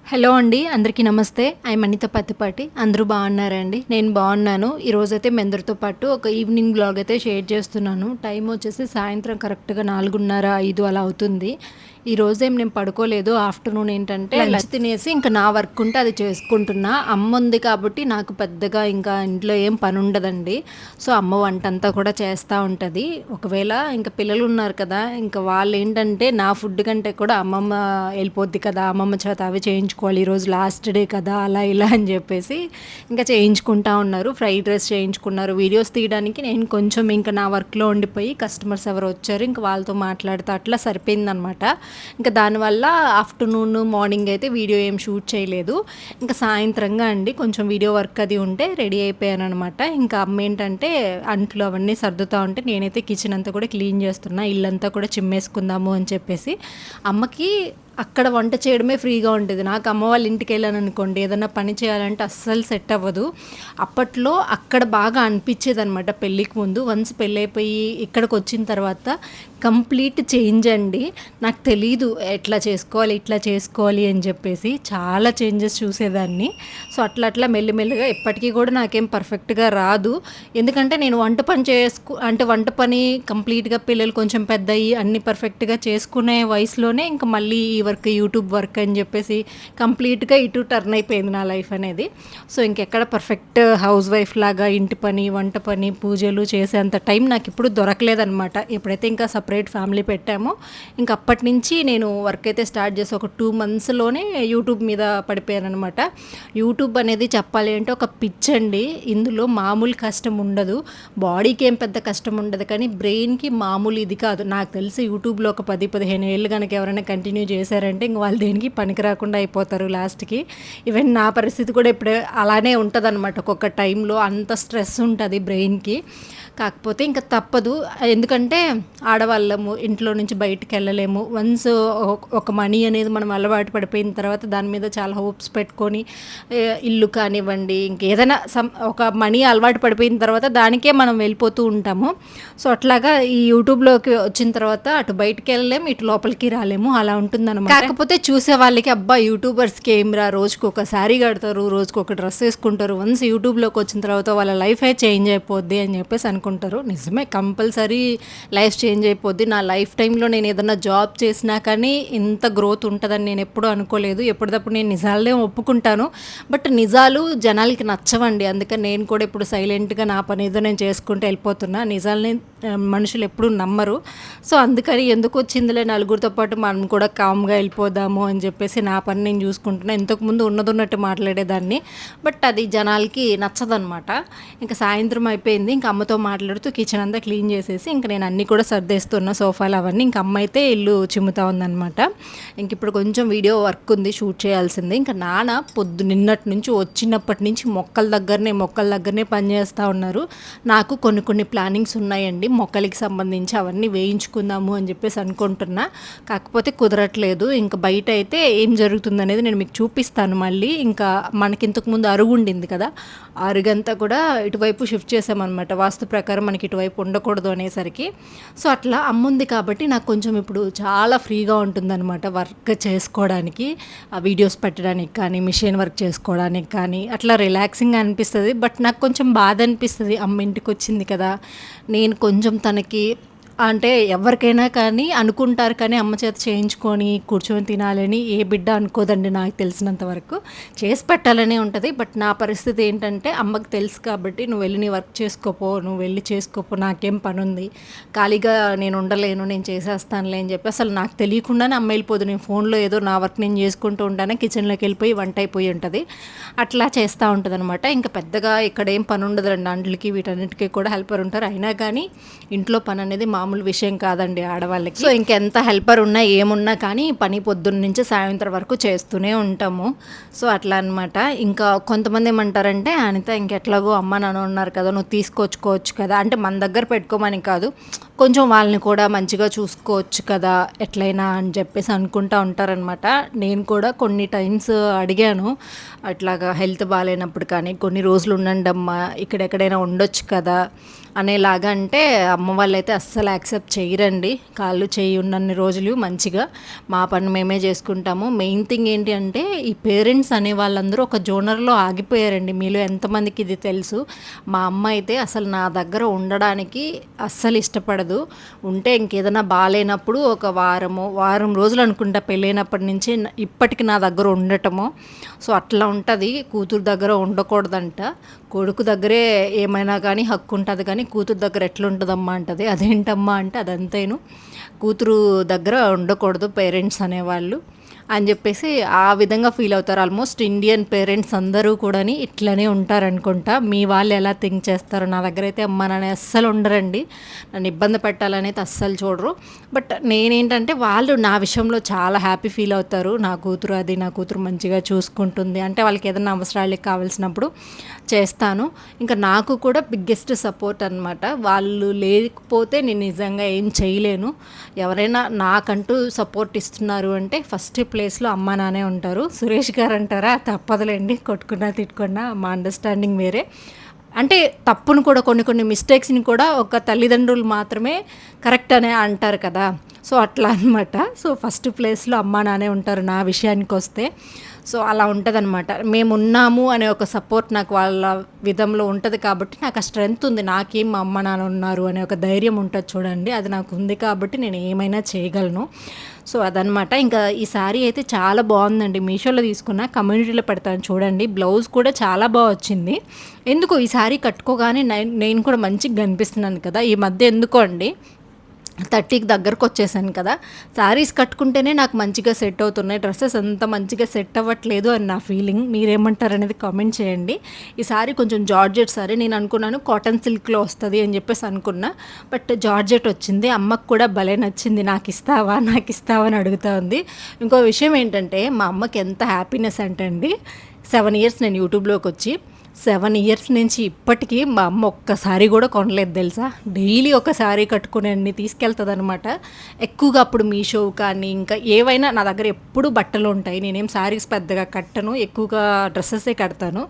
Hello అండి. అందరికీ నమస్తే. ఐయామ్ అనిత పత్తిపాటి. అందరూ బాగున్నారా అండి? నేను బాగున్నాను. ఈరోజైతే మీ అందరితో పాటు ఒక ఈవినింగ్ వ్లాగ్ అయితే షేర్ చేస్తున్నాను. టైం వచ్చేసి సాయంత్రం కరెక్ట్‌గా 4:30, 5 అలా అవుతుంది. ఈరోజేం నేను పడుకోలేదు. ఆఫ్టర్‌నూన్ ఏంటంటే లంచ్ తినేసి ఇంకా నా వర్క్ ఉంటే అది చేసుకుంటున్నా. అమ్మ ఉంది కాబట్టి నాకు పెద్దగా ఇంకా ఇంట్లో ఏం పని ఉండదండి. సో, అమ్మ వంటంతా కూడా చేస్తూ ఉంటది. ఒకవేళ ఇంకా పిల్లలు ఉన్నారు కదా! ఇంకా వాళ్ళేంటంటే నా ఫుడ్ కంటే కూడా అమ్మమ్మ వెళ్ళిపోద్ది కదా! అమ్మమ్మ చేత అవి చేయించుకోవాలి. ఈరోజు లాస్ట్ డే కదా! అలా ఇలా అని చెప్పేసి ఇంకా చేయించుకుంటా ఉన్నారు. ఫ్రైడ్ రైస్ చేయించుకున్నారు. వీడియోస్ తీయడానికి నేను కొంచెం ఇంకా నా వర్క్‌లో ఉండిపోయి కస్టమర్స్ ఎవరో వచ్చారు. ఇంక వాళ్ళతో మాట్లాడుతూ అట్లా సరిపోయిందనమాట. ఇంకా దానివల్ల ఆఫ్టర్నూన్, మార్నింగ్ అయితే వీడియో ఏం షూట్ చేయలేదు. ఇంకా సాయంత్రంగా అండి కొంచెం వీడియో వర్క్ అది ఉంటే రెడీ అయిపోయాననమాట. ఇంకా అమ్మ ఏంటంటే అంట్లు అవన్నీ సర్దుతా ఉంటే నేనైతే కిచెన్ అంతా కూడా క్లీన్ చేస్తున్నా. ఇల్లంతా కూడా చిమ్మేసుకుందాము అని చెప్పేసి. అమ్మకి అక్కడ వంట చేయడమే ఫ్రీగా ఉంటుంది. నాకు అమ్మ వాళ్ళ ఇంటికి వెళ్ళాననుకోండి, ఏదైనా పని చేయాలంటే అస్సలు సెట్ అవ్వదు. అప్పట్లో అక్కడ బాగా అనిపించేదనమాట పెళ్ళికి ముందు. వన్స్ పెళ్ళైపోయి ఇక్కడికి వచ్చిన తర్వాత కంప్లీట్ చేంజ్ అండి. నాకు తెలీదు ఎట్లా చేసుకోవాలి, ఇట్లా చేసుకోవాలి అని చెప్పేసి చాలా చేంజెస్ చూసేదాన్ని. సో, అట్లా అట్లా మెల్లిమెల్లిగా ఇప్పటికీ కూడా నాకేం పర్ఫెక్ట్‌గా రాదు. ఎందుకంటే నేను వంట పని కంప్లీట్‌గా పిల్లలు కొంచెం పెద్దయ్యి అన్నీ పర్ఫెక్ట్‌గా చేసుకునే వయసులోనే ఇంక మళ్ళీ ఈ వర్క్, యూట్యూబ్ వర్క్ అని చెప్పేసి కంప్లీట్‌గా ఇటు టర్న్ అయిపోయింది నా లైఫ్ అనేది. సో, ఇంకెక్కడ పర్ఫెక్ట్ హౌస్ వైఫ్ లాగా ఇంటి పని, వంట పని, పూజలు చేసేంత టైం నాకిప్పుడు దొరకలేదనమాట. ఎప్పుడైతే ఇంకా సెపరేట్ ఫ్యామిలీ పెట్టామో ఇంక అప్పటి నుంచి నేను వర్క్ అయితే స్టార్ట్ చేసి ఒక 2 మంత్స్‌లోనే యూట్యూబ్ మీద పడిపోయాననమాట. యూట్యూబ్ అనేది చెప్పాలి అంటే ఒక పిచ్చండి. ఇందులో మామూలు కష్టం ఉండదు. బాడీకి ఏం పెద్ద కష్టం ఉండదు కానీ బ్రెయిన్‌కి మామూలు ఇది కాదు. నాకు తెలిసి యూట్యూబ్‌లో ఒక 10, 15 ఏళ్ళు గనక ఎవరైనా కంటిన్యూ చేశారంటే ఇంక వాళ్ళు దేనికి పనికి రాకుండా అయిపోతారు లాస్ట్‌కి. ఈవెన్ నా పరిస్థితి కూడా ఇప్పుడు అలానే ఉంటదనమాట. ఒక్కొక్క టైంలో అంత స్ట్రెస్ ఉంటది బ్రెయిన్‌కి. కాకపోతే ఇంక తప్పదు. ఎందుకంటే ఆడవాళ్ళము ఇంట్లో నుంచి బయటికెళ్ళలేము. వన్స్ ఒక మనీ అనేది మనం అలవాటు పడిపోయిన తర్వాత దాని మీద చాలా హోప్స్ పెట్టుకొని ఇల్లు కానివ్వండి, ఇంకేదైనా ఒక మనీ అలవాటు పడిపోయిన తర్వాత దానికే మనం వెళ్ళిపోతూ ఉంటాము. సో, అట్లాగా ఈ యూట్యూబ్‌లోకి వచ్చిన తర్వాత అటు బయటికెళ్ళలేము, ఇటు లోపలికి రాలేము. అలా ఉంటుందనమాట. కాకపోతే చూసే వాళ్ళకి అబ్బా! యూట్యూబర్స్‌కి ఏమిరా రోజుకొక శారీ కడతారు, రోజుకొక డ్రెస్ ఏసుకుంటారు. వన్స్ యూట్యూబ్‌లోకి వచ్చిన తర్వాత వాళ్ళ లైఫే చేంజ్ అయిపోద్ది అని చెప్పేసి అనుకుంటారు. నిజమే, కంపల్సరీ లైఫ్ చేంజ్ అయిపోద్ది. నా లైఫ్ టైంలో నేను ఏదన్నా జాబ్ చేసినా కానీ ఇంత గ్రోత్ ఉంటుందని నేను ఎప్పుడూ అనుకోలేదు. ఎప్పటికప్పుడు నేను నిజాలనే ఒప్పుకుంటాను. బట్ నిజాలు జనాలకి నచ్చవండి. అందుకని నేను కూడా ఇప్పుడు సైలెంట్‌గా నా పని ఏదో నేను చేసుకుంటూ వెళ్ళిపోతున్నా. నిజాల్ని మనుషులు ఎప్పుడూ నమ్మరు. సో, అందుకని ఎందుకు వచ్చిందిలే నలుగురితో పాటు మనం కూడా కామ్‌గా వెళ్ళిపోదాము అని చెప్పేసి నా పని నేను చూసుకుంటున్నా. ఇంతకుముందు ఉన్నదున్నట్టు మాట్లాడేదాన్ని. బట్ అది జనాలకి నచ్చదనమాట. ఇంకా సాయంత్రం అయిపోయింది. ఇంక అమ్మతో మాట్లాడుతూ కిచెన్ అంతా క్లీన్ చేసేసి ఇంక నేను అన్నీ కూడా సర్దేస్తున్నా, సోఫాలు అవన్నీ. ఇంక అమ్మ అయితే ఇల్లు చిమ్ముతా ఉందనమాట. ఇంక ఇప్పుడు కొంచెం వీడియో వర్క్ ఉంది, షూట్ చేయాల్సింది. ఇంకా నాన్న నిన్నటి నుంచి వచ్చినప్పటి నుంచి మొక్కల దగ్గరనే పని చేస్తూ ఉన్నారు. నాకు కొన్ని ప్లానింగ్స్ ఉన్నాయండి మొక్కలకి సంబంధించి. అవన్నీ వేయించుకుందాము అని చెప్పేసి అనుకుంటున్నా. కాకపోతే కుదరట్లేదు. ఇంకా బయట అయితే ఏం జరుగుతుందనేది నేను మీకు చూపిస్తాను మళ్ళీ. ఇంకా మనకి ఇంతకుముందు అరుగు ఉండింది కదా, ఆ అరుగంతా కూడా ఇటువైపు షిఫ్ట్ చేసామన్నమాట. వాస్తు ప్రకారం మనకి ఇటువైపు ఉండకూడదు అనేసరికి. సో, అట్లా అమ్ముంది కాబట్టి నాకు కొంచెం ఇప్పుడు చాలా ఫ్రీగా ఉంటుందన్నమాట వర్క్ చేసుకోవడానికి, వీడియోస్ పెట్టడానికి కానీ, మిషన్ వర్క్ చేసుకోవడానికి కానీ అట్లా రిలాక్సింగ్గా అనిపిస్తుంది. బట్ నాకు కొంచెం బాధ అనిపిస్తుంది. అమ్మ ఇంటికి వచ్చింది కదా, నేను కొంచెం తనకి అంటే ఎవరికైనా కానీ అనుకుంటారు కానీ అమ్మ చేత చేయించుకొని కూర్చొని తినాలని ఏ బిడ్డ అనుకోదండి నాకు తెలిసినంత వరకు. చేసి పెట్టాలనే ఉంటుంది. బట్ నా పరిస్థితి ఏంటంటే అమ్మకి తెలుసు కాబట్టి నువ్వు వెళ్ళి నీ వర్క్ నువ్వు వెళ్ళి చేసుకోపో, నాకేం పని ఉంది, ఖాళీగా నేను ఉండలేను, నేను చేసేస్తానులే అని చెప్పి అసలు నాకు తెలియకుండానే అమ్మ వెళ్ళిపోదు. నేను ఫోన్లో ఏదో నా వర్క్ నేను చేసుకుంటూ ఉంటానే కిచెన్లోకి వెళ్ళిపోయి వంట అయిపోయి ఉంటుంది. అట్లా చేస్తూ ఉంటుంది అనమాట. ఇంకా పెద్దగా ఇక్కడ ఏం పని ఉండదు అండి. అంట్లకి వీటన్నిటికీ కూడా హెల్పర్ ఉంటారు. అయినా కానీ ఇంట్లో పని అనేది మామూలు విషయం కాదండి ఆడవాళ్ళకి. సో, ఇంకెంత హెల్పర్ ఉన్నా ఏమున్నా కానీ పని పొద్దున్న నుంచి సాయంత్రం వరకు చేస్తూనే ఉంటాము. సో, అట్లా అనమాట. ఇంకా కొంతమంది ఏమంటారంటే అనిత ఇంకెట్లాగో అమ్మ నాన్న ఉన్నారు కదా, నువ్వు తీసుకొచ్చుకోవచ్చు కదా, అంటే మన దగ్గర పెట్టుకోమని కాదు, కొంచెం వాళ్ళని కూడా మంచిగా చూసుకోవచ్చు కదా ఎట్లయినా అని చెప్పేసి అనుకుంటూ ఉంటారనమాట. నేను కూడా కొన్ని టైమ్స్ అడిగాను, అట్లాగా హెల్త్ బాగాలేనప్పుడు కానీ కొన్ని రోజులు ఉండండి అమ్మ, ఇక్కడెక్కడైనా ఉండొచ్చు కదా అనేలాగా. అంటే అమ్మ వాళ్ళైతే అస్సలు యాక్సెప్ట్ చేయరండి. కాళ్ళు చేయి ఉన్నన్ని రోజులు మంచిగా మా పని మేమే చేసుకుంటాము. మెయిన్ థింగ్ ఏంటి అంటే ఈ పేరెంట్స్ అనే వాళ్ళందరూ ఒక జోనర్లో ఆగిపోయారండి. మీలో ఎంతమందికి ఇది తెలుసు? మా అమ్మ అయితే అసలు నా దగ్గర ఉండడానికి అస్సలు ఇష్టపడదు. ఉంటే ఇంకేదైనా బాగాలేనప్పుడు ఒక వారం రోజులు అనుకుంటా పెళ్ళైనప్పటి నుంచి ఇప్పటికి నా దగ్గర ఉండటము. సో అట్లా ఉంటుంది. కూతురు దగ్గర ఉండకూడదంట. కొడుకు దగ్గరే ఏమైనా కానీ హక్కు ఉంటుంది, కానీ కూతురు దగ్గర ఎట్లుంటుందమ్మా అంటది. అదేంటమ్మా అంటే అదంతేను, కూతురు దగ్గర ఉండకూడదు పేరెంట్స్ అనేవాళ్ళు అని చెప్పేసి ఆ విధంగా ఫీల్ అవుతారు. ఆల్మోస్ట్ ఇండియన్ పేరెంట్స్ అందరూ కూడా ఇట్లనే ఉంటారనుకుంటా. మీ వాళ్ళు ఎలా థింక్ చేస్తారు? నా దగ్గర అయితే అమ్మ నాన్న అస్సలు ఉండరండి. నన్ను ఇబ్బంది పెట్టాలనేది అస్సలు చూడరు. బట్ నేనేంటంటే వాళ్ళు నా విషయంలో చాలా హ్యాపీ ఫీల్ అవుతారు. నా కూతురు మంచిగా చూసుకుంటుంది అంటే వాళ్ళకి ఏదైనా అవసరాలకి కావాల్సినప్పుడు చేస్తాను. ఇంకా నాకు కూడా బిగ్గెస్ట్ సపోర్ట్ అనమాట. వాళ్ళు లేకపోతే నేను నిజంగా ఏం చేయలేను. ఎవరైనా నాకంటూ సపోర్ట్ ఇస్తున్నారు అంటే ఫస్ట్ ప్లేస్లో అమ్మ నాన్నే ఉంటారు. సురేష్ గారు అంటారా, తప్పదులేండి, కొట్టుకున్నా తిట్టుకున్నా మా అండర్స్టాండింగ్ వేరే. అంటే తప్పును కూడా కొన్ని మిస్టేక్స్ని కూడా ఒక తల్లిదండ్రులు మాత్రమే కరెక్ట్ అనే అంటారు కదా. సో అట్లా అనమాట. సో ఫస్ట్ ప్లేస్లో అమ్మ నాన్నే ఉంటారు నా విషయానికి వస్తే. సో అలా ఉంటుందన్నమాట. మేము ఉన్నాము అనే ఒక సపోర్ట్ నాకు వాళ్ళ విధంలో ఉంటుంది కాబట్టి నాకు ఆ స్ట్రెంగ్త్ ఉంది. నాకేం మా అమ్మ నాన్న ఉన్నారు అనే ఒక ధైర్యం ఉంటుంది చూడండి, అది నాకు ఉంది కాబట్టి నేను ఏమైనా చేయగలను. సో అదనమాట. ఇంకా ఈ శారీ అయితే చాలా బాగుందండి. మీషోలో తీసుకున్న, కమ్యూనిటీలో పెడతాను చూడండి. బ్లౌజ్ కూడా చాలా బాగా వచ్చింది. ఎందుకో ఈ శారీ కట్టుకోగానే నేను కూడా మంచిగా కనిపిస్తున్నాను కదా ఈ మధ్య. ఎందుకో అండి 30కి దగ్గరకు వచ్చేసాను కదా, శారీస్ కట్టుకుంటేనే నాకు మంచిగా సెట్ అవుతున్నాయి. డ్రెస్సెస్ అంత మంచిగా సెట్ అవ్వట్లేదు అని నా ఫీలింగ్. మీరేమంటారు అనేది కామెంట్ చేయండి. ఈ శారీ కొంచెం జార్జెట్ శారీ. నేను అనుకున్నాను కాటన్ సిల్క్లో వస్తుంది అని చెప్పేసి అనుకున్నా, బట్ జార్జెట్ వచ్చింది. అమ్మకు కూడా భలే నచ్చింది. నాకు ఇస్తావా అని అడుగుతా ఉంది. ఇంకో విషయం ఏంటంటే మా అమ్మకి ఎంత హ్యాపీనెస్ అంటే అండి, 7 ఇయర్స్ నేను యూట్యూబ్లోకి వచ్చి 7 ఇయర్స్ నుంచి ఇప్పటికీ మా అమ్మ ఒక్కసారి కూడా కొనలేదు తెలుసా. డైలీ ఒక శారీ కట్టుకుని అన్ని తీసుకెళ్తుంది అనమాట. ఎక్కువగా అప్పుడు మీషో కానీ ఇంకా ఏవైనా నా దగ్గర ఎప్పుడు బట్టలు ఉంటాయి. నేనేం శారీస్ పెద్దగా కట్టను, ఎక్కువగా డ్రెస్సెసే కడతాను.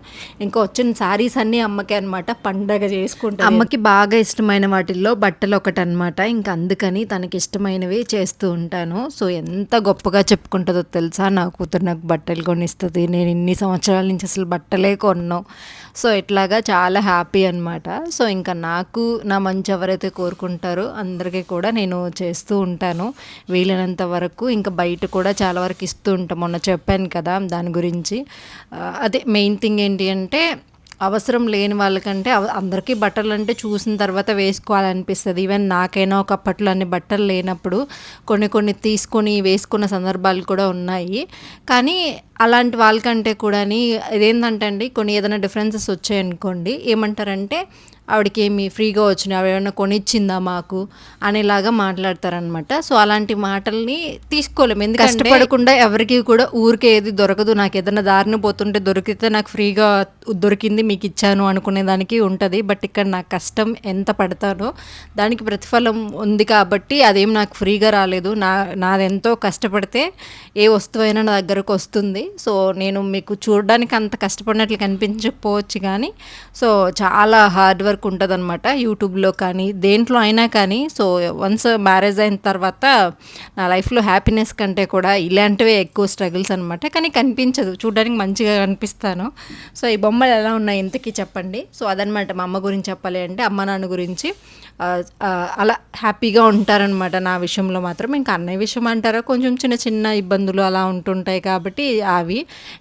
ఇంకా వచ్చిన శారీస్ అన్నీ అమ్మకే అనమాట. పండగ చేసుకుంటాను. అమ్మకి బాగా ఇష్టమైన వాటిల్లో బట్టలు ఒకటి అనమాట. ఇంకా అందుకని తనకి ఇష్టమైనవి చేస్తూ ఉంటాను. సో ఎంత గొప్పగా చెప్పుకుంటుందో తెలుసా, నా కూతురు నాకు బట్టలు కొనిస్తుంది. నేను ఇన్ని సంవత్సరాల నుంచి అసలు బట్టలే కొన్నాను. సో ఇట్లాగా చాలా హ్యాపీ అనమాట. సో ఇంకా నాకు నా మంచి ఎవరైతే కోరుకుంటారో అందరికీ కూడా నేను చేస్తూ ఉంటాను వీలైనంత వరకు. ఇంకా బయట కూడా చాలా వరకు ఇస్తూ ఉంటాం. మొన్న చెప్పాను కదా దాని గురించి. అదే మెయిన్ థింగ్ ఏంటి అంటే అవసరం లేని వాళ్ళకంటే అందరికీ బట్టలు అంటే చూసిన తర్వాత వేసుకోవాలనిపిస్తుంది. ఈవెన్ నాకైనా ఒకప్పట్లో అన్ని బట్టలు లేనప్పుడు కొన్ని తీసుకొని వేసుకున్న సందర్భాలు కూడా ఉన్నాయి. కానీ అలాంటి వాళ్ళకంటే కూడా ఇదేంటంటే అండి, కొన్ని ఏదైనా డిఫరెన్సెస్ వచ్చాయనుకోండి, ఏమంటారంటే ఆవిడకి ఏమి ఫ్రీగా వచ్చినాయి, ఆవిడ ఏమైనా కొనిచ్చిందా మాకు అనేలాగా మాట్లాడతారనమాట. సో అలాంటి మాటల్ని తీసుకోలేము. ఎందుకంటే కష్టపడకుండా ఎవరికి కూడా ఊరికే ఏది దొరకదు. నాకు ఏదైనా దారిని పోతుంటే దొరికితే నాకు ఫ్రీగా దొరికింది మీకు ఇచ్చాను అనుకునే దానికి ఉంటుంది. బట్ ఇక్కడ నాకు కష్టం ఎంత పడతానో దానికి ప్రతిఫలం ఉంది కాబట్టి అదేం నాకు ఫ్రీగా రాలేదు. నాదెంతో కష్టపడితే ఏ వస్తువైనా నా దగ్గరకు వస్తుంది. సో నేను మీకు చూడడానికి అంత కష్టపడినట్లు కనిపించకపోవచ్చు కానీ సో చాలా హార్డ్ వర్క్ ఉంటుంది అనమాట. యూట్యూబ్లో కానీ దేంట్లో అయినా కానీ. సో వన్స్ మ్యారేజ్ అయిన తర్వాత నా లైఫ్లో హ్యాపీనెస్ కంటే కూడా ఇలాంటివే ఎక్కువ స్ట్రగుల్స్ అనమాట. కానీ కనిపించదు, చూడడానికి మంచిగా కనిపిస్తాను. సో ఈ బొమ్మలు ఎలా ఉన్నాయి ఇంతకీ చెప్పండి. సో అదనమాట మా అమ్మ గురించి చెప్పాలి అంటే. అమ్మ నాన్న గురించి అలా హ్యాపీగా ఉంటారనమాట నా విషయంలో మాత్రం. ఇంకా అన్నయ్య విషయం అంటారా, కొంచెం చిన్న ఇబ్బందులు అలా ఉంటుంటాయి కాబట్టి అవి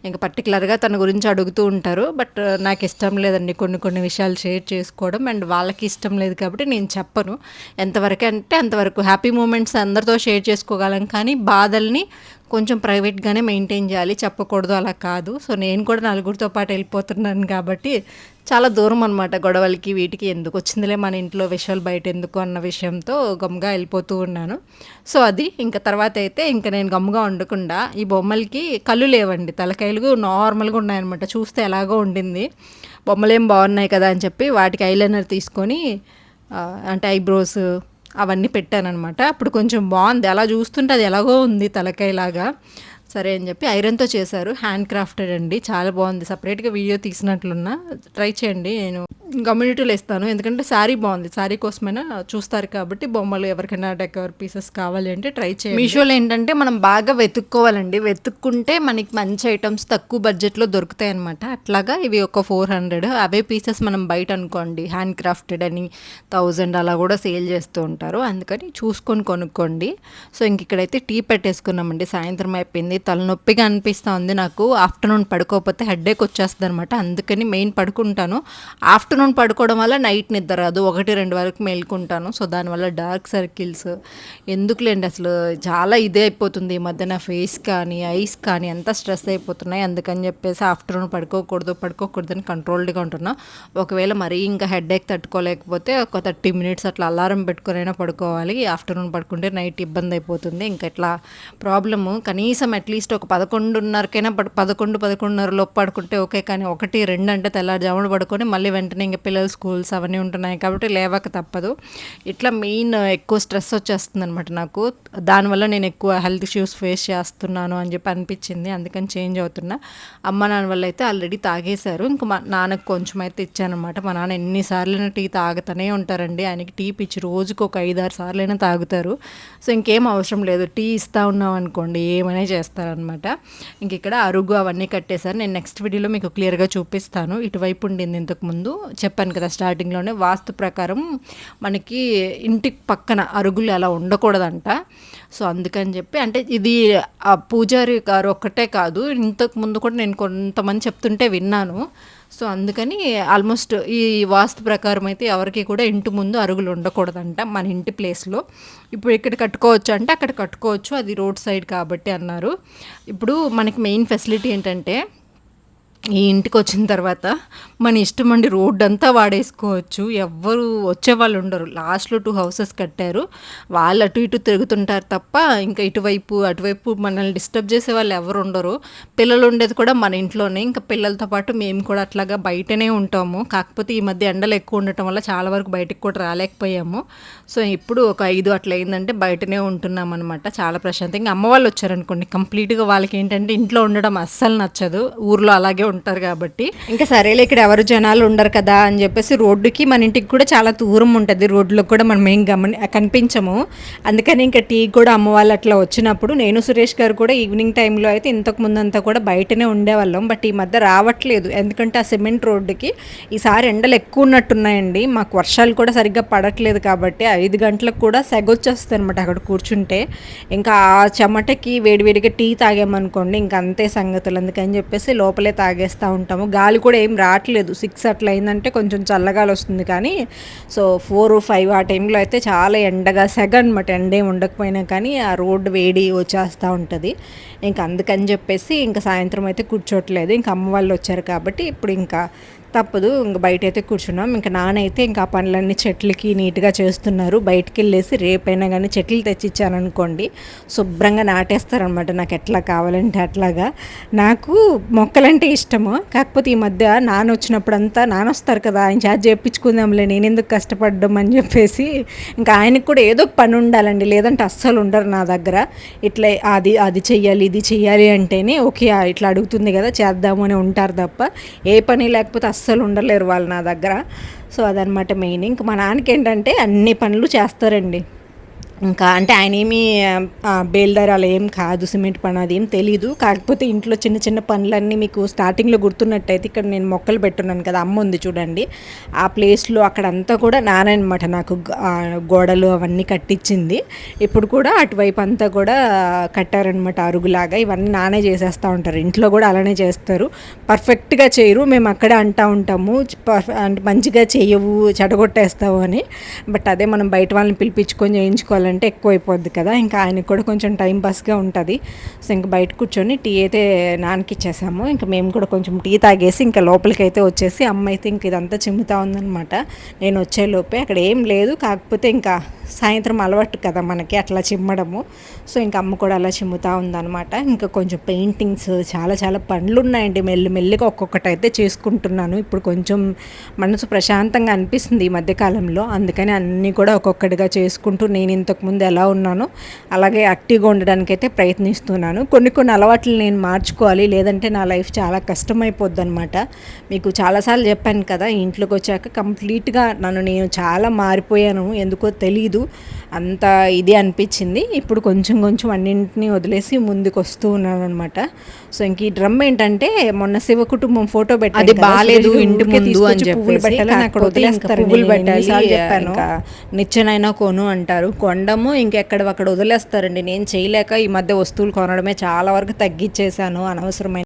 ఇంకా పర్టికులర్గా తన గురించి అడుగుతూ ఉంటారు. బట్ నాకు ఇష్టం లేదండి కొన్ని విషయాలు షేర్ చేసుకోవడం, అండ్ వాళ్ళకి ఇష్టం లేదు కాబట్టి నేను చెప్పను. ఎంతవరకు అంటే అంతవరకు హ్యాపీ మూమెంట్స్ అందరితో షేర్ చేసుకోగలం, కానీ బాధల్ని కొంచెం ప్రైవేట్గానే మెయింటైన్ చేయాలి, చెప్పకూడదు అలా కాదు. సో నేను కూడా నలుగురితో పాటు వెళ్ళిపోతున్నాను కాబట్టి చాలా దూరం అనమాట గొడవలకి వీటికి. ఎందుకు వచ్చిందిలే మన ఇంట్లో విషయాలు బయట ఎందుకు అన్న విషయంతో గమ్ముగా వెళ్ళిపోతూ ఉన్నాను. సో అది ఇంకా తర్వాత అయితే ఇంకా నేను గమ్ముగా ఉండకుండా, ఈ బొమ్మలకి కళ్ళు లేవండి, తలకాయలు నార్మల్గా ఉన్నాయన్నమాట. చూస్తే ఎలాగో ఉండింది, బొమ్మలేం బాగున్నాయి కదా అని చెప్పి వాటికి ఐలైనర్ తీసుకొని అంటే ఐబ్రోస్ అవన్నీ పెట్టానమాట. అప్పుడు కొంచెం బాగుంది, అలా చూస్తుంటే అది ఎలాగో ఉంది తలకాయలాగా. సరే అని చెప్పి ఐరన్తో చేశారు, హ్యాండ్ క్రాఫ్టెడ్ అండి, చాలా బాగుంది. సపరేట్గా వీడియో తీసినట్లున్నా, ట్రై చేయండి. నేను కమ్యూనిటీలో ఇస్తాను. ఎందుకంటే శారీ బాగుంది, శారీ కోసమైనా చూస్తారు కాబట్టి బొమ్మలు ఎవరికైనా డెకర్ పీసెస్ కావాలి అంటే ట్రై చేయండి. మీషోలో ఏంటంటే మనం బాగా వెతుక్కోవాలండి, వెతుక్కుంటే మనకి మంచి ఐటమ్స్ తక్కువ బడ్జెట్లో దొరుకుతాయి అనమాట. అట్లాగా ఇవి ఒక 400, అవే పీసెస్ మనం బయట అనుకోండి హ్యాండ్ క్రాఫ్టెడ్ అని 1000 అలా కూడా సేల్ చేస్తూ ఉంటారు. అందుకని చూసుకొని కొనుక్కోండి. సో ఇంక ఇక్కడైతే టీ పెట్టేసుకున్నామండి. సాయంత్రం అయిపోయింది, తలనొప్పిగా అనిపిస్తూ ఉంది నాకు. ఆఫ్టర్నూన్ పడుకోకపోతే హెడేక్ వచ్చేస్తుంది అనమాట. అందుకని మెయిన్ పడుకుంటాను. ఆఫ్టర్నూన్ పడుకోవడం వల్ల నైట్ నిద్ర రాదు, 1-2 వరకు మేల్కుంటాను. సో దానివల్ల డార్క్ సర్కిల్స్ ఎందుకులేండి, అసలు చాలా ఇదే అయిపోతుంది ఈ మధ్య. నా ఫేస్ కానీ ఐస్ కానీ అంతా స్ట్రెస్ అయిపోతున్నాయి. అందుకని చెప్పేసి ఆఫ్టర్నూన్ పడుకోకూడదని కంట్రోల్డ్గా ఉంటున్నా. ఒకవేళ మరీ ఇంకా హెడేక్ తట్టుకోలేకపోతే ఒక 30 మినిట్స్ అట్లా అలారం పెట్టుకునైనా పడుకోవాలి. ఆఫ్టర్నూన్ పడుకుంటే నైట్ ఇబ్బంది అయిపోతుంది. ఇంకా ఇట్లా ప్రాబ్లము. కనీసం అట్లీస్ట్ ఒక 11:30కైనా 11-11:30 లోపు పడుకుంటే ఓకే, కానీ 1-2 అంటే తెల్లారుజామున పడుకొని మళ్ళీ వెంటనే ఇంకా పిల్లల స్కూల్స్ అవన్నీ ఉంటున్నాయి కాబట్టి లేవక తప్పదు. ఇట్లా మెయిన్ ఎక్కువ స్ట్రెస్ వచ్చేస్తుంది అనమాట నాకు. దానివల్ల నేను ఎక్కువ హెల్త్ ఇష్యూస్ ఫేస్ చేస్తున్నాను అని చెప్పి అనిపించింది. అందుకని చేంజ్ అవుతున్నా. అమ్మ నాన్న వల్ల అయితే ఆల్రెడీ తాగేశారు. ఇంకా మా నాన్నకు కొంచెం అయితే ఇచ్చానమాట. మా నాన్న ఎన్నిసార్లైనా టీ తాగుతూనే ఉంటారండి. ఆయనకి టీ పిచ్చి, రోజుకు ఒక 5-6 సార్లైనా తాగుతారు. సో ఇంకేం అవసరం లేదు, టీ ఇస్తా ఉన్నాం అనుకోండి ఏమైనా చేస్తారనమాట. ఇంక ఇక్కడ అరుగు అవన్నీ కట్టేశారు. నేను నెక్స్ట్ వీడియోలో మీకు క్లియర్గా చూపిస్తాను. ఇటువైపు ఉండింది ఇంతకుముందు చెప్పాను కదా స్టార్టింగ్లోనే, వాస్తు ప్రకారం మనకి ఇంటికి పక్కన అరుగులు అలా ఉండకూడదంట. సో అందుకని చెప్పి, అంటే ఇది ఆ పూజారి గారు ఒక్కటే కాదు, ఇంతకు ముందు కూడా నేను కొంతమంది చెప్తుంటే విన్నాను. సో అందుకని ఆల్మోస్ట్ ఈ వాస్తు ప్రకారం అయితే ఎవరికి కూడా ఇంటి ముందు అరుగులు ఉండకూడదంట మన ఇంటి ప్లేస్లో. ఇప్పుడు ఇక్కడ కట్టుకోవచ్చు అంటే అక్కడ కట్టుకోవచ్చు, అది రోడ్ సైడ్ కాబట్టి అన్నారు. ఇప్పుడు మనకి మెయిన్ ఫెసిలిటీ ఏంటంటే ఈ ఇంటికి వచ్చిన తర్వాత మన ఇష్టం అండి, రోడ్డు అంతా వాడేసుకోవచ్చు, ఎవ్వరు వచ్చేవాళ్ళు ఉండరు. లాస్ట్లో 2 హౌసెస్ కట్టారు, వాళ్ళు అటు ఇటు తిరుగుతుంటారు తప్ప ఇంకా ఇటువైపు అటువైపు మనల్ని డిస్టర్బ్ చేసే వాళ్ళు ఎవరు ఉండరు. పిల్లలు ఉండేది కూడా మన ఇంట్లోనే, ఇంకా పిల్లలతో పాటు మేము కూడా అట్లాగా బయటనే ఉంటాము. కాకపోతే ఈ మధ్య ఎండలు ఎక్కువ ఉండటం వల్ల చాలా వరకు బయటకు కూడా రాలేకపోయాము. సో ఇప్పుడు ఒక 5 అట్లా అయిందంటే బయటనే ఉంటున్నాం అనమాట, చాలా ప్రశాంతంగా. అమ్మ వాళ్ళు వచ్చారనుకోండి కంప్లీట్గా వాళ్ళకి ఏంటంటే ఇంట్లో ఉండడం అస్సలు నచ్చదు, ఊర్లో అలాగే ఉంటారు కాబట్టి. ఇంకా సరేలే ఇక్కడ ఎవరు జనాలు ఉండరు కదా అని చెప్పేసి రోడ్డుకి మన ఇంటికి కూడా చాలా దూరం ఉంటుంది, రోడ్లో కూడా మనం ఏం కనిపించము. అందుకని ఇంకా టీ కూడా అమ్మ వాళ్ళు అట్లా వచ్చినప్పుడు నేను సురేష్ గారు కూడా ఈవినింగ్ టైంలో అయితే ఇంతకు ముందంతా కూడా బయటనే ఉండేవాళ్ళం. బట్ ఈ మధ్య రావట్లేదు, ఎందుకంటే ఆ సిమెంట్ రోడ్డుకి ఈసారి ఎండలు ఎక్కువ ఉన్నట్టున్నాయండి. మాకు వర్షాలు కూడా సరిగ్గా పడట్లేదు కాబట్టి 5 గంటలకు కూడా సెగొచ్చేస్తుంది అనమాట అక్కడ కూర్చుంటే. ఇంకా ఆ చెమటకి వేడివేడిగా టీ తాగామనుకోండి ఇంకా అంతే సంగతులు. అందుకని చెప్పేసి లోపలే తాగేస్తూ ఉంటాము. గాలి కూడా ఏం రావట్లేదు, 6 అట్లా అయిందంటే కొంచెం చల్లగాలి వస్తుంది కానీ. సో 4-5 ఆ టైంలో అయితే చాలా ఎండగా సెగ అనమాట. ఎండే ఉండకపోయినా కానీ ఆ రోడ్డు వేడి వచ్చేస్తూ ఉంటుంది. ఇంకా అందుకని చెప్పేసి ఇంకా సాయంత్రం అయితే కూర్చోట్లేదు. ఇంకా అమ్మ వాళ్ళు వచ్చారు కాబట్టి ఇప్పుడు ఇంకా తప్పదు, ఇంక బయట అయితే కూర్చున్నాం. ఇంకా నానైతే ఇంకా ఆ పనులన్నీ చెట్లకి నీట్గా చేస్తున్నారు. బయటికి వెళ్ళేసి రేపైనా కానీ చెట్లు తెచ్చిచ్చాననుకోండి శుభ్రంగా నాటేస్తారనమాట, నాకు ఎట్లా కావాలంటే అట్లాగా. నాకు మొక్కలంటే ఇష్టము, కాకపోతే ఈ మధ్య నాన్న వచ్చినప్పుడంతా నానొస్తారు కదా, ఆయన చేత చేయించుకుందాంలే నేనెందుకు కష్టపడ్డం అని చెప్పేసి ఇంకా ఆయనకు కూడా ఏదో ఒక పని ఉండాలండి, లేదంటే అస్సలు ఉండరు నా దగ్గర. ఇట్లా అది చెయ్యాలి ఇది చెయ్యాలి అంటేనే ఓకే ఇట్లా అడుగుతుంది కదా చేద్దాము అని ఉంటారు తప్ప ఏ పని లేకపోతే అస్సలు ఉండలేరు వాళ్ళు నా దగ్గర. సో అదనమాట మెయిన్. ఇంక మా నాన్నకి ఏంటంటే అన్ని పనులు చేస్తారండి. ఇంకా అంటే ఆయన ఏమీ బేల్దారి అలా ఏం కాదు, సిమెంట్ పని అది ఏం తెలీదు. కాకపోతే ఇంట్లో చిన్న చిన్న పనులన్నీ మీకు స్టార్టింగ్లో గుర్తున్నట్టయితే ఇక్కడ నేను మొక్కలు పెట్టున్నాను కదా, అమ్మ ఉంది చూడండి, ఆ ప్లేస్లో అక్కడంతా కూడా నానే అనమాట నాకు గోడలు అవన్నీ కట్టించింది. ఇప్పుడు కూడా అటువైపు అంతా కూడా కట్టారనమాట అరుగులాగా. ఇవన్నీ నానే చేసేస్తూ ఉంటారు, ఇంట్లో కూడా అలానే చేస్తారు. పర్ఫెక్ట్గా చేయరు, మేము అక్కడే అంటూ ఉంటాము అంటే మంచిగా చేయవు చెడగొట్టేస్తావు అని. బట్ అదే మనం బయట వాళ్ళని పిలిపించుకొని చేయించుకోవాలి అంటే ఎక్కువ అయిపోద్ది కదా, ఇంకా ఆయనకు కూడా కొంచెం టైం పాస్గా ఉంటుంది. సో ఇంకా బయట కూర్చొని టీ అయితే నాన్నకి ఇచ్చేసాము. ఇంకా మేము కూడా కొంచెం టీ తాగేసి ఇంకా లోపలికి అయితే వచ్చేసి అమ్మ అయితే ఇంక ఇదంతా చిమ్ముతా ఉందనమాట. నేను వచ్చేలోపే అక్కడ ఏం లేదు, కాకపోతే ఇంకా సాయంత్రం అలవాటు కదా మనకి అట్లా చిమ్మడము. సో ఇంకా అమ్మ కూడా అలా చిమ్ముతూ ఉందన్నమాట. ఇంకా కొంచెం పెయింటింగ్స్ చాలా చాలా పనులు ఉన్నాయండి. మెల్లిగా ఒక్కొక్కటి అయితే చేసుకుంటున్నాను. ఇప్పుడు కొంచెం మనసు ప్రశాంతంగా అనిపిస్తుంది ఈ మధ్యకాలంలో. అందుకని అన్నీ కూడా ఒక్కొక్కటిగా చేసుకుంటూ నేను ఇంతకుముందు ఎలా ఉన్నానో అలాగే యాక్టివ్గా ఉండడానికి అయితే ప్రయత్నిస్తున్నాను. కొన్ని అలవాట్లు నేను మార్చుకోవాలి, లేదంటే నా లైఫ్ చాలా కష్టమైపోద్ది అనమాట. మీకు చాలాసార్లు చెప్పాను కదా, ఇంట్లోకి వచ్చాక కంప్లీట్గా నేను చాలా మారిపోయాను. ఎందుకో తెలీదు, అంత ఇది అనిపించింది. ఇప్పుడు కొంచెం అన్నింటినీ వదిలేసి ముందుకు వస్తూ ఉన్నాను అనమాట. సో ఇంక ఈ డ్రమ్ ఏంటంటే మొన్న శివ కుటుంబం ఫోటో పెట్టాను, అది బాగాలేదు ఇంటి ముందు అని చెప్పి పువ్వులు పెట్టాలని అక్కడ వదిలేస్తారు. పువ్వులు పెట్టాలి చెప్పాను, నిచ్చెనైనా కొను అంటారు, కొండము ఇంకెక్కడ అక్కడ వదిలేస్తారండి. నేను చేయలేక ఈ మధ్య వస్తువులు కొనడమే చాలా వరకు తగ్గించేశాను అనవసరమైన